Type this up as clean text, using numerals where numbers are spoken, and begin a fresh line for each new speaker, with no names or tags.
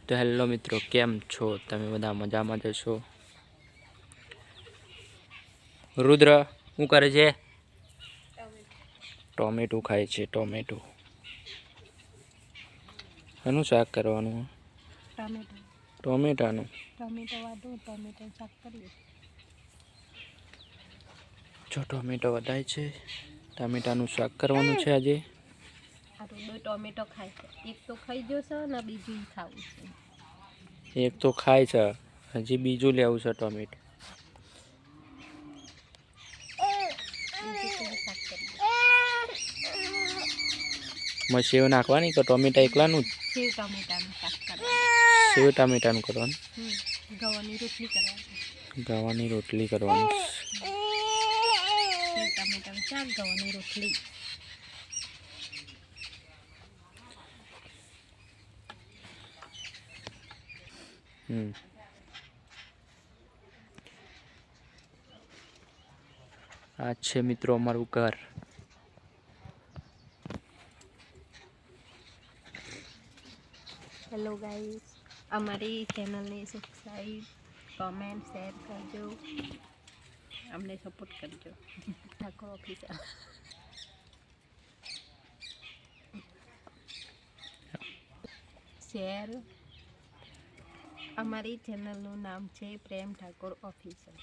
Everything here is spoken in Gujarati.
તો હેલો મિત્રો, કેમ છો તમે? બધા મજામાં જશો? રુદ્ર શું કરે છે? ટોમેટું ખાય છે. ટોમેટું એનું શાક કરવાનું. ટોમેટાનું જો ટોમેટો વધાય છે. ટામેટાનું શાક કરવાનું છે આજે.
ટોમેટો ખાય છે. એક તો ખાઈ જશે ને બીજું ખાવું છે.
એક તો ખાય છે, હજી બીજું લેવું છે ટોમેટો. સેવ નાખવાની કે ટોમેટા એકલાનું જ?
સેવ ટામેટાનું શાક
સેવ ટામેટાનું કરવાનું.
ગવાની રોટલી કરવાની.
ગવાની રોટલી કરવાની.
સેવ ટામેટાનું શાક, ગવાની રોટલી.
આ છે મિત્રો અમારું ઘર.
હેલો ગાઈસ, અમારી ચેનલને સબસ્ક્રાઈબ, કમેન્ટ, શેર કરજો, અમને સપોર્ટ કરજો. Thakor officer share. અમારી ચેનલનું નામ છે પ્રેમ ઠાકોર ઓફિસર.